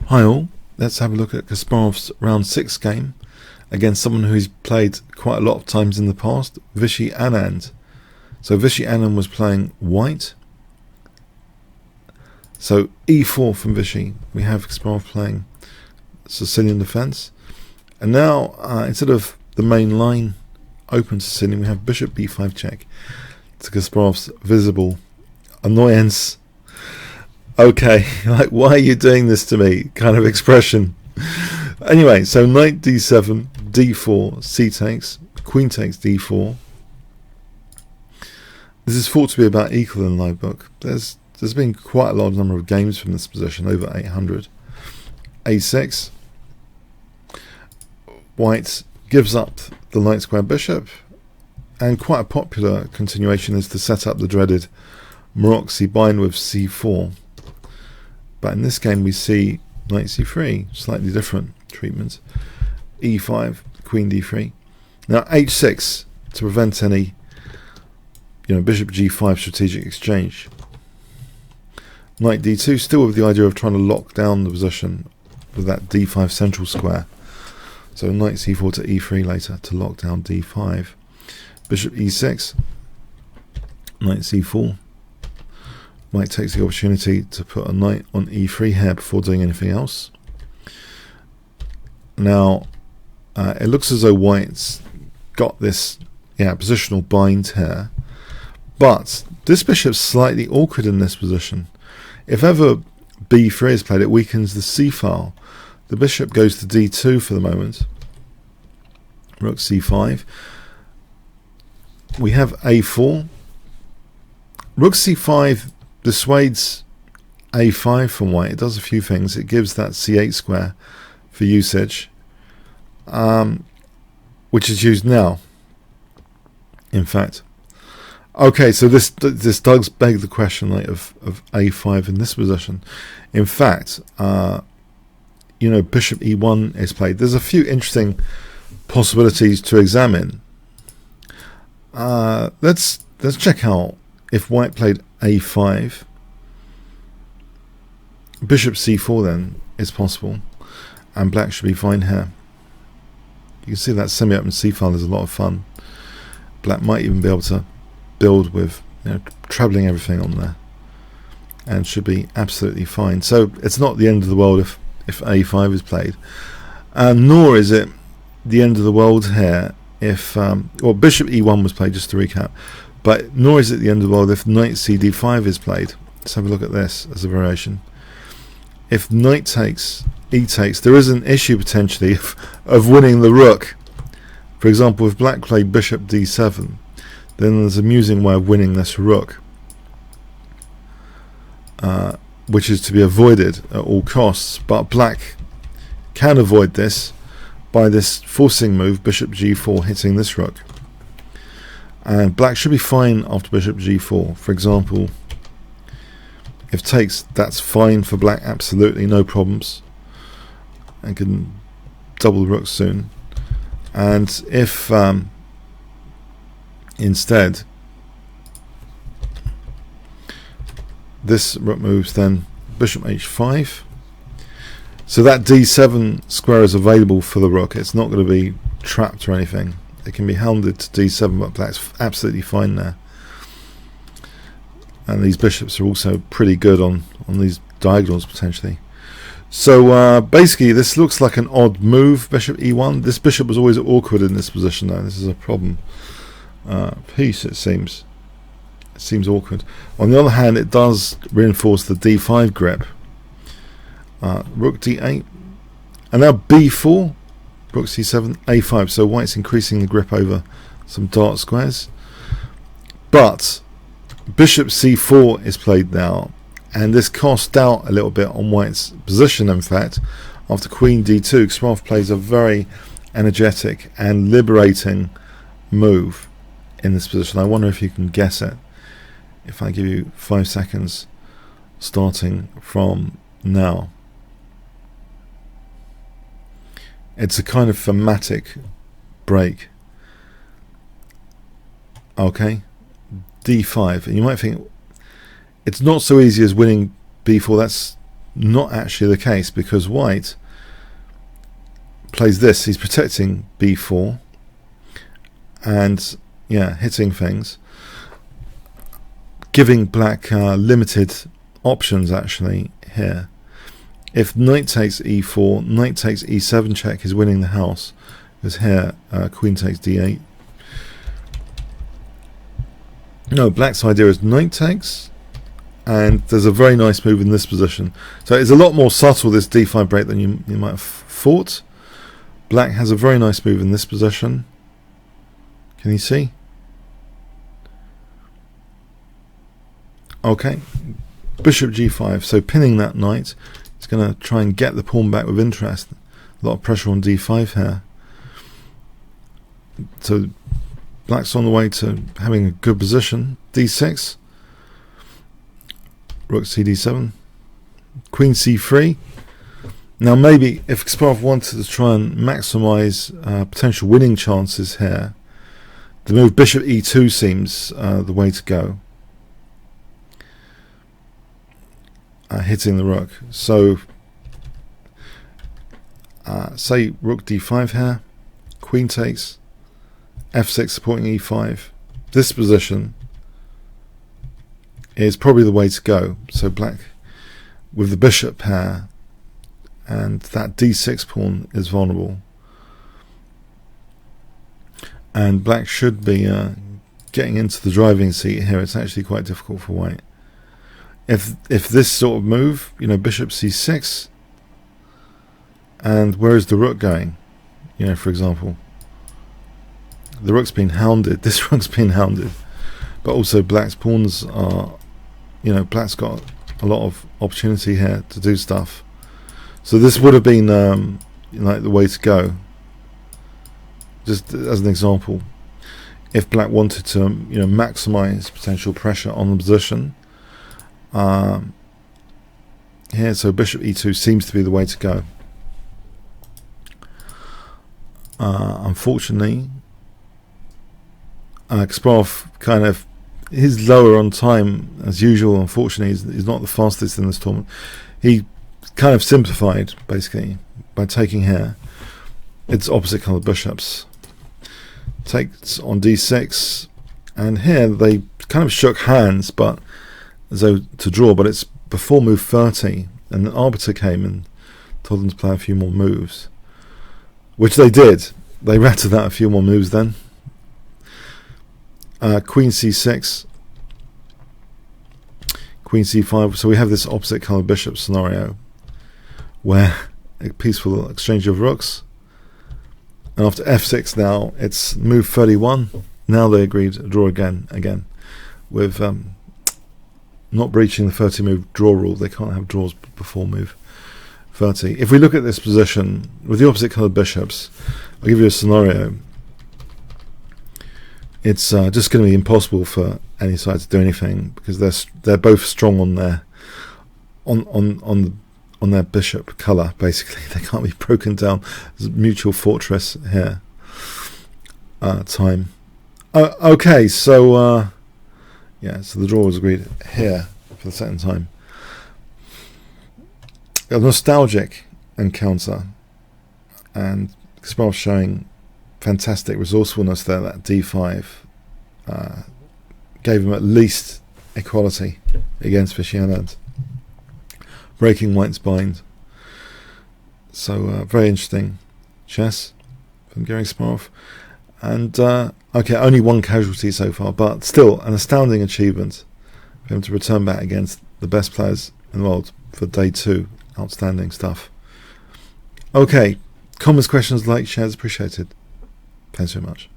Hi all, let's have a look at Kasparov's round 6 game against someone who's played quite a lot of times in the past, Vishy Anand. So Vishy Anand was playing white. So e4 from Vishy, we have Kasparov playing Sicilian defense. And now instead of the main line open Sicilian, we have bishop b5 check to Kasparov's visible annoyance. Okay, like, why are you doing this to me kind of expression. Anyway, so knight d7, d4, c takes, queen takes d4. This is thought to be about equal in the live book. There's been quite a large number of games from this position, over 800. a6. White gives up the light square bishop, and quite a popular continuation is to set up the dreaded maroczy bind with c4. But in this game we see knight c3, slightly different treatment. e5, queen d3. Now h6 to prevent any, bishop g5 strategic exchange. Knight d2, still with the idea of trying to lock down the position with that d5 central square. So knight c4 to e3 later to lock down d5. Bishop e6, knight c4. White takes the opportunity to put a knight on e3 here before doing anything else. Now it looks as though white's got this positional bind here, but this bishop's slightly awkward in this position. If ever b3 is played, it weakens the c file. The bishop goes to d2 for the moment. Rook c5. We have a4. Rook c5 dissuades a5 from white. It does a few things. It gives that c8 square for usage, which is used now, in fact. Okay, so this does beg the question of a5 in this position. In fact, bishop e1 is played. There's a few interesting possibilities to examine. Let's check out if white played a5. Bishop c4 then is possible, and black should be fine here. You can see that semi-open c file is a lot of fun. Black might even be able to build with trebling everything on there, and should be absolutely fine. So it's not the end of the world if a5 is played, nor is it the end of the world here if bishop e1 was played, just to recap, but nor is it the end of the world if knight cd5 is played. Let's have a look at this as a variation. If knight takes, e takes, there is an issue potentially of winning the rook. For example, if black played bishop d7, then there's an amusing way of winning this rook, which is to be avoided at all costs. But black can avoid this by this forcing move, bishop g4, hitting this rook. And black should be fine after bishop g4. For example, if takes, that's fine for black, absolutely no problems, and can double the rook soon. And if instead this rook moves, then bishop h5, so that d7 square is available for the rook. It's not going to be trapped or anything. It can be hounded to d7, but black's absolutely fine there. And these bishops are also pretty good on these diagonals potentially. So basically this looks like an odd move, bishop e1. This bishop was always awkward in this position though. This is a problem piece, it seems. It seems awkward. On the other hand, it does reinforce the d5 grip. Rook d8, and now b4, rook c7, a5. So white's increasing the grip over some dark squares. But bishop c4 is played now, and this casts doubt a little bit on white's position. In fact, after queen d2, Kasparov plays a very energetic and liberating move in this position. I wonder if you can guess it if I give you 5 seconds starting from now. It's a kind of thematic break. Okay, d5, and you might think it's not so easy as winning b4. not actually the case, because white plays this. He's protecting b4 and hitting things, giving black limited options actually here. If knight takes e4, knight takes e7 check, he's winning the house, because here queen takes d8. No, black's idea is knight takes, and there's a very nice move in this position. So it's a lot more subtle, this d5 break, than you might have thought. Black has a very nice move in this position. Can you see? Okay, bishop g5, so pinning that knight. He's going to try and get the pawn back with interest. A lot of pressure on d5 here. So black's on the way to having a good position. d6, rook cd7, queen c3. Now maybe if Kasparov wanted to try and maximise potential winning chances here, the move bishop e2 seems the way to go. Hitting the rook. So say rook d5 here, queen takes, f6 supporting e5. This position is probably the way to go. So black with the bishop pair, and that d6 pawn is vulnerable, and black should be getting into the driving seat here. It's actually quite difficult for white. If this sort of move, bishop c6, and where is the rook going? For example, the rook's been hounded. This rook's been hounded, but also black's pawns are, black's got a lot of opportunity here to do stuff. So this would have been like the way to go. Just as an example, if black wanted to, maximize potential pressure on the position. Here, so bishop e2 seems to be the way to go. Unfortunately, Kasparov he's lower on time as usual. Unfortunately, he's not the fastest in this tournament. He kind of simplified basically by taking here. It's opposite colored bishops. Takes on d6, and here they kind of shook hands, but as though to draw, but it's before move 30, and the arbiter came and told them to play a few more moves, which they did. They ratted out a few more moves then. Queen c6, queen c5, so we have this opposite colored bishop scenario where a peaceful exchange of rooks, and after f6 now it's move 31. Now they agreed to draw again with not breaching the 30 move draw rule. They can't have draws before move 30. If we look at this position with the opposite colored bishops, I'll give you a scenario. It's just going to be impossible for any side to do anything, because they're both strong on their on their bishop color. Basically, they can't be broken down. There's a mutual fortress here. Time. Okay, so so the draw was agreed here for the second time. A nostalgic encounter, and Kasparov showing fantastic resourcefulness there. That d5 gave him at least equality against Vishy Anand, breaking white's bind. So very interesting chess from Garry Kasparov. And okay, only one casualty so far, but still an astounding achievement for him to return back against the best players in the world for day 2. Outstanding stuff. Okay, comments, questions, likes, shares appreciated. Thanks so much.